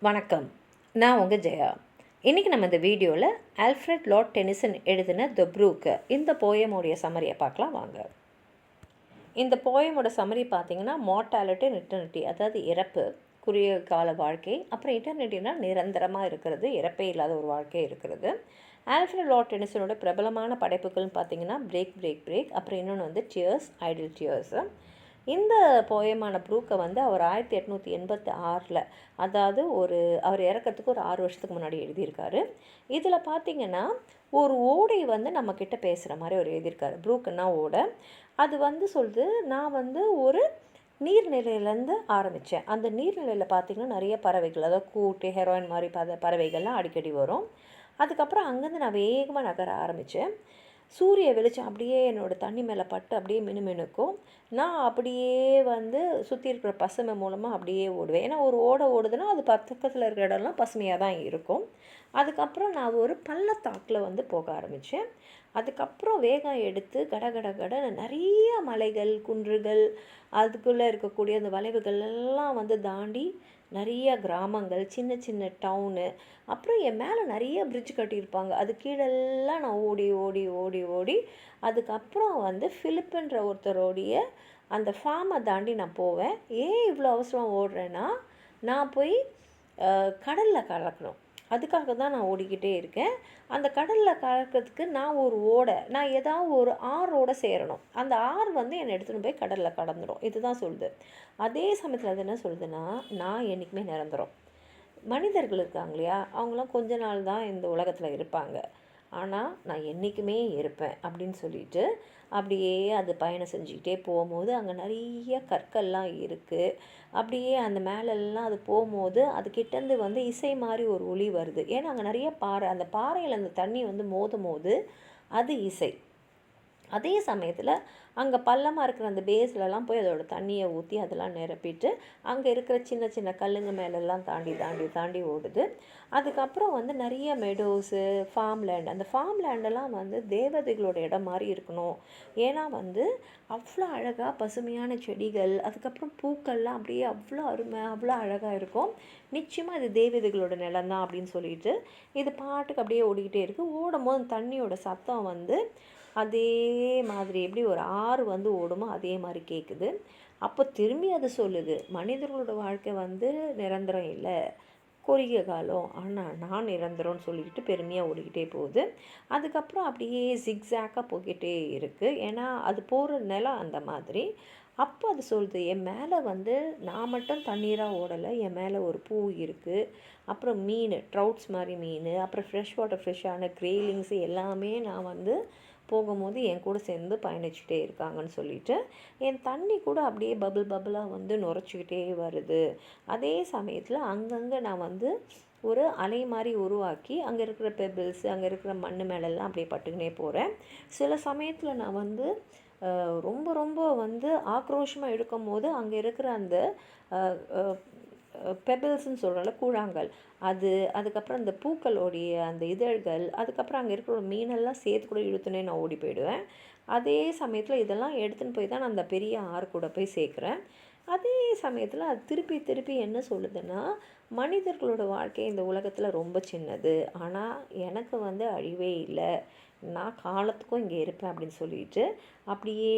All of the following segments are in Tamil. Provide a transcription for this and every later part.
வணக்கம், நான் உங்கள் ஜெயா. இன்றைக்கி நம்ம இந்த வீடியோவில் ஆல்ஃப்ரெட் லார்ட் டெனிசன் எழுதின த ப்ரூக் இந்த போயமோடைய சம்மரியை பார்க்கலாம் வாங்க. இந்த போயமோட சம்மரி பார்த்திங்கன்னா மார்டாலிட்டி அண்ட் இட்டர்னிட்டி, அதாவது இறப்பு, குறுகிய கால வாழ்க்கை, அப்புறம் இட்டர்னிட்டினா நிரந்தரமாக இருக்கிறது, இறப்பே இல்லாத ஒரு வாழ்க்கை இருக்கிறது. ஆல்ஃப்ரெட் லார்ட் டெனிசனோட பிரபலமான படைப்புகள்னு பார்த்திங்கன்னா பிரேக் பிரேக் பிரேக், அப்புறம் இன்னொன்று வந்து டியர்ஸ், ஐடில் டியர்ஸு. இந்த போயமான ப்ரூக்கை வந்து அவர் 1886 அதாவது அவர் இறக்கிறதுக்கு ஒரு 6 வருஷத்துக்கு முன்னாடி எழுதியிருக்காரு. இதில் பார்த்திங்கன்னா ஒரு ஓடை வந்து நம்மக்கிட்ட பேசுகிற மாதிரி அவர் எழுதியிருக்காரு. ப்ரூக்குன்னா ஓடை. அது வந்து சொல்லுது, நான் வந்து ஒரு நீர்நிலையிலேருந்து ஆரம்பித்தேன். அந்த நீர்நிலையில் பார்த்திங்கன்னா நிறைய பறவைகள், அதாவது கூட்டு ஹெரோயின் மாதிரி பறவைகள்லாம் அடிக்கடி வரும். அதுக்கப்புறம் அங்கேருந்து நான் வேகமாக நகர ஆரம்பித்தேன். சூரிய வெளிச்சம் அப்படியே என்னோடய தண்ணி மேலே பட்டு அப்படியே மினுமினுக்கும். நான் அப்படியே வந்து சுற்றி இருக்கிற பசுமை மூலமாக அப்படியே ஓடுவேன். ஏன்னா ஒரு ஓடுதுன்னா அது பக்கத்தில் இருக்கிற இடம்லாம் பசுமையாக தான் இருக்கும். அதுக்கப்புறம் நான் ஒரு பள்ளத்தாக்கில் வந்து போக ஆரம்பித்தேன். அதுக்கப்புறம் வேகம் எடுத்து கட நிறைய மலைகள், குன்றுகள், அதுக்குள்ளே இருக்கக்கூடிய அந்த வளைவுகள் எல்லாம் வந்து தாண்டி நிறைய கிராமங்கள், சின்ன சின்ன டவுனு, அப்புறம் என் மேலே நிறைய பிரிட்ஜ் கட்டியிருப்பாங்க. அது கீழெல்லாம் நான் ஓடி ஓடி ஓடி ஓடி அதுக்கப்புறம் வந்து ஃபிலிப்புன்ற ஒருத்தரோடைய அந்த ஃபார்மை தாண்டி நான் போவேன். ஏன் இவ்வளோ அவசரம் ஓடுறேன்னா, நான் போய் கடலில் கலக்கணும். அதுக்காக தான் நான் ஓடிக்கிட்டே இருக்கேன். அந்த கடலில் கலக்கிறதுக்கு நான் ஏதாவது ஒரு ஆறோடு சேரணும். அந்த ஆறு வந்து என்னை எடுத்துகிட்டு போய் கடலில் கடந்துடும். இதுதான் சொல்லுது. அதே சமயத்தில் அது என்ன சொல்லுதுன்னா, நான் என்றைக்குமே நிரந்தரம். மனிதர்கள் இருக்காங்க இல்லையா, அவங்களாம் கொஞ்ச நாள் தான் இந்த உலகத்தில் இருப்பாங்க. ஆனால் நான் என்றைக்குமே இருப்பேன் அப்படின்னு சொல்லிட்டு அப்படியே அது பயணம் செஞ்சுக்கிட்டே போகும்போது அங்கே நிறைய கற்கள்லாம் இருக்குது. அப்படியே அந்த மேலெல்லாம் அது போகும்போது அது கிட்டேருந்து வந்து இசை மாதிரி ஒரு ஒலி வருது. ஏன்னா அங்கே நிறைய பாறை, அந்த பாறையில் அந்த தண்ணி வந்து மோதும் போது அது இசை. அதே சமயத்தில் அங்கே பள்ளமாக இருக்கிற அந்த பேஸ்லலாம் போய் அதோட தண்ணியை ஊற்றி அதெல்லாம் நிரப்பிட்டு அங்கே இருக்கிற சின்ன சின்ன கல்லுங்க மேலெல்லாம் தாண்டி தாண்டி தாண்டி ஓடுது. அதுக்கப்புறம் வந்து நிறைய மெடோஸு, ஃபார்ம் லேண்ட், அந்த ஃபார்ம் லேண்டெல்லாம் வந்து தேவதைகளோட இடம் மாதிரி இருக்கணும். ஏன்னா வந்து அவ்வளோ அழகாக பசுமையான செடிகள், அதுக்கப்புறம் பூக்கள்லாம் அப்படியே அவ்வளோ அருமை, அவ்வளோ அழகாக இருக்கும். நிச்சயமாக இது தேவதைகளோட நிலம் தான் அப்படின்னு சொல்லிட்டு இது பாட்டுக்கு அப்படியே ஓடிக்கிட்டே இருக்குது. ஓடும் போது தண்ணியோட சத்தம் வந்து அதே மாதிரி எப்படி ஒரு ஆறு வந்து ஓடுமோ அதே மாதிரி கேட்குது. அப்போ திரும்பி அது சொல்லுது, மனிதர்களோட வாழ்க்கை வந்து நிரந்தரம் இல்லை, குறுகிய காலம், ஆனால் நான் நிரந்தரம்னு சொல்லிக்கிட்டு பெருமையாக ஓடிக்கிட்டே போகுது. அதுக்கப்புறம் அப்படியே ஜிக்ஸாக்காக போய்கிட்டே இருக்குது. ஏன்னா அது போகிற நிலம் அந்த மாதிரி. அப்போ அது சொல்லுது, என் மேலே வந்து நான் மட்டும் தண்ணீராக ஓடலை, என் மேலே ஒரு பூ இருக்குது, அப்புறம் மீன், ட்ரவுட்ஸ் மாதிரி மீன், அப்புறம் ஃப்ரெஷ் வாட்டர் ஃப்ரெஷ்ஷான கிரேலிங்ஸு எல்லாமே நான் வந்து போகும்போது என் கூட சேர்ந்து பயணிச்சுட்டே இருக்காங்கன்னு சொல்லிட்டு என் தண்ணி கூட அப்படியே பபிளாக வந்து நுரைச்சிக்கிட்டே வருது. அதே சமயத்தில் அங்கங்கே நான் வந்து ஒரு அலை மாதிரி உருவாக்கி அங்கே இருக்கிற பெபிள்ஸ், அங்கே இருக்கிற மண் மேலெல்லாம் அப்படியே பட்டுக்கினே போகிறேன். சில சமயத்தில் நான் வந்து ரொம்ப ரொம்ப வந்து ஆக்ரோஷமாக இருக்கும் போது அங்கே இருக்கிற அந்த பெபிள்ஸ்ன்னு சொல்கிறோம்ல, கூழாங்கல், அதுக்கப்புறம் அந்த பூக்களோடைய அந்த இதழ்கள், அதுக்கப்புறம் அங்கே இருக்கிற மீனெல்லாம் சேர்த்து கூட இழுத்துனே நான் ஓடி போயிடுவேன். அதே சமயத்தில் இதெல்லாம் எடுத்துன்னு போய் தான் நான் அந்த பெரிய ஆறு கூட போய் சேர்க்குறேன். அதே சமயத்தில் அது திருப்பி திருப்பி என்ன சொல்லுதுன்னா, மனிதர்களோட வாழ்க்கை இந்த உலகத்தில் ரொம்ப சின்னது, ஆனால் எனக்கு வந்து அழிவே இல்லை, நான் காலத்துக்கும் இங்கே இருப்பேன் அப்படின்னு சொல்லிட்டு அப்படியே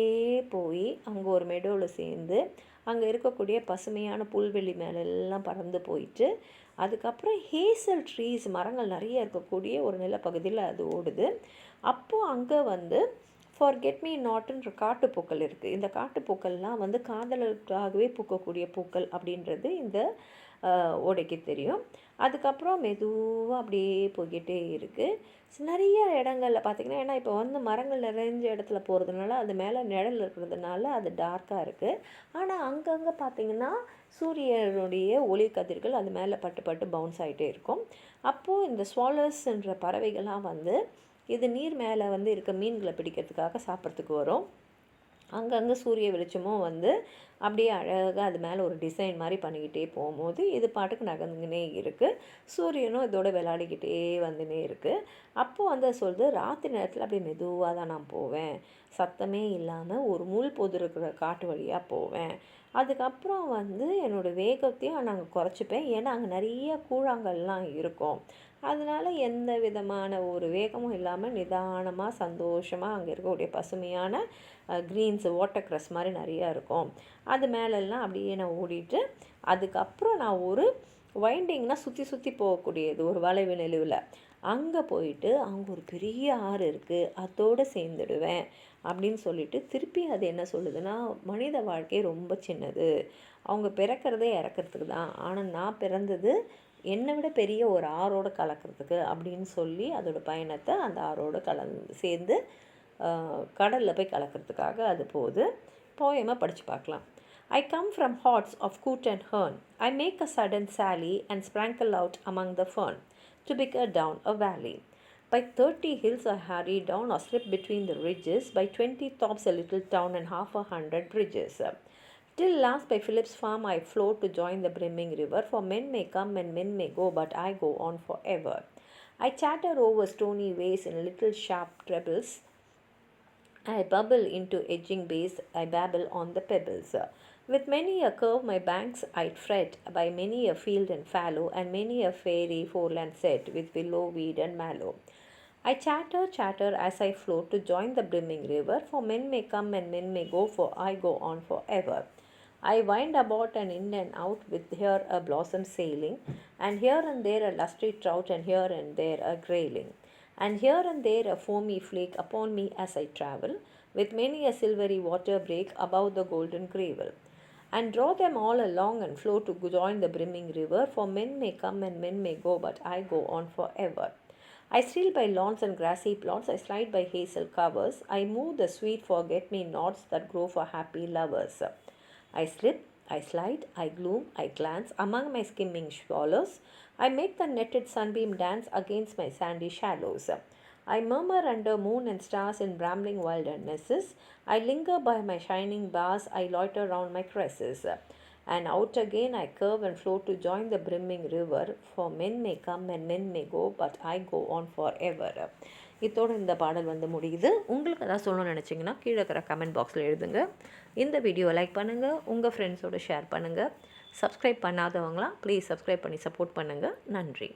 போய் அங்கே ஒரு மெடோவில் சேர்ந்து அங்கே இருக்கக்கூடிய பசுமையான புல்வெளி மேலெல்லாம் பறந்து போயிட்டு அதுக்கப்புறம் ஹேசல் ட்ரீஸ், மரங்கள் நிறைய இருக்கக்கூடிய ஒரு நிலப்பகுதியில் அது ஓடுது. அப்போது அங்கே வந்து ஃபார்கெட் மீ நாட்டுன்ற காட்டுப்பூக்கள் இருக்குது. இந்த காட்டுப்பூக்கள்லாம் வந்து காதலருக்காகவே பூக்கக்கூடிய பூக்கள் அப்படின்றது இந்த ஓடைக்கு தெரியும். அதுக்கப்புறம் மெதுவாக அப்படியே போய்கிட்டே இருக்குது. நிறைய இடங்களில் பார்த்திங்கன்னா, ஏன்னா இப்போ வந்து மரங்கள் நிறைஞ்ச இடத்துல போகிறதுனால அது மேலே நிழல் இருக்கிறதுனால அது டார்க்காக இருக்குது. ஆனால் அங்கங்கே பார்த்திங்கன்னா சூரியனுடைய ஒளி கதிர்கள் அது மேலே பட்டு பட்டு பவுன்ஸ் ஆகிட்டே இருக்கும். அப்போது இந்த ஸ்வாலர்ஸ்ன்ற பறவைகள்லாம் வந்து இது நீர் மேலே வந்து இருக்க மீன்களை பிடிக்கிறதுக்காக சாப்பிட்றதுக்கு வரும். அங்கங்கே சூரிய வெளிச்சமும் வந்து அப்படியே அழகாக அது மேலே ஒரு டிசைன் மாதிரி பண்ணிக்கிட்டே போகும்போது இது பாட்டுக்கு நகர்ந்துக்கினே இருக்குது. சூரியனும் இதோட விளையாடிக்கிட்டே வந்துனே இருக்குது. அப்போது வந்து சொல்லுது, ராத்திரி நேரத்தில் அப்படியே மெதுவாக தான் நான் போவேன், சத்தமே இல்லாமல் ஒரு முள் பொது இருக்கிற காட்டு வழியாக போவேன். அதுக்கப்புறம் வந்து என்னோடய வேகத்தையும் நாங்கள் குறைச்சிப்பேன். ஏன்னா அங்கே நிறைய கூழாங்கல்லாம் இருக்கும். அதனால் எந்த விதமான ஒரு வேகமும் இல்லாமல் நிதானமாக சந்தோஷமாக அங்கே இருக்கக்கூடிய பசுமையான க்ரீன்ஸ் வாட்டர் க்ரஸ் மாதிரி நிறையா இருக்கும். அது மேலெல்லாம் அப்படியே நான் ஓடிட்டு அதுக்கப்புறம் நான் ஒரு வைண்டிங்னால் சுற்றி சுற்றி போகக்கூடியது ஒரு வளைவு நெளிவில் அங்கே போயிட்டு அங்கே ஒரு பெரிய ஆறு இருக்குது, அதோடு சேர்ந்துடுவேன் அப்படின்னு சொல்லிட்டு திருப்பி அது என்ன சொல்லுதுன்னா, மனித வாழ்க்கை ரொம்ப சின்னது, அவங்க பிறக்கிறதே இறக்கிறதுக்கு தான், ஆனால் நான் பிறந்தது என்னை விட பெரிய ஒரு ஆறோடு கலக்கிறதுக்கு அப்படின்னு சொல்லி அதோட பயணத்தை அந்த ஆறோடு சேர்ந்து கடலில் போய் கலக்கிறதுக்காக அது போகுது. போயமாக படித்து பார்க்கலாம். I come from hordes of coot and hern. I make a sudden sally and sprinkle out among the fern to bicker down a valley. By 30 hills I hurry down or slip between the ridges. By 20 tops a little town and 100 bridges. Till last by Philip's farm I float to join the brimming river. For men may come and men may go, but I go on forever. I chatter over stony ways in little sharp trebles. I bubble into edging bays, I babble on the pebbles. With many a curve my banks I fret, by many a field and fallow, and many a fairy foreland set with willow, weed and mallow. I chatter as I float to join the brimming river, for men may come and men may go, for I go on forever. I wind about and in and out, with here a blossom sailing, and here and there a lusty trout, and here and there a grayling, and here and there a foamy flake upon me as I travel, with many a silvery water break above the golden gravel, and draw them all along and flow to join the brimming river, for men may come and men may go, but I go on forever. I steal by lawns and grassy plots, I slide by hazel covers, I move the sweet forget-me-nots that grow for happy lovers. I slip, I slide, I gloom, I glance among my skimming swallows, I make the netted sunbeam dance against my sandy shallows. I murmur under moon and stars in brambling wildernesses, I linger by my shining bars, I loiter round my cresses. And out again I curve and flow to join the brimming river, for men may come and men may go, but I go on forever. இதோடு இந்த பாடல் வந்து முடியுது. உங்களுக்கு எதாவது சொல்லணும்னு நினச்சிங்கன்னா கீழே இருக்கிற கமெண்ட் பாக்ஸில் எழுதுங்க. இந்த வீடியோவை லைக் பண்ணுங்கள், உங்கள் ஃப்ரெண்ட்ஸோடு ஷேர் பண்ணுங்கள். சப்ஸ்கிரைப் பண்ணாதவங்களாம் ப்ளீஸ் சப்ஸ்கிரைப் பண்ணி சப்போர்ட் பண்ணுங்கள். நன்றி.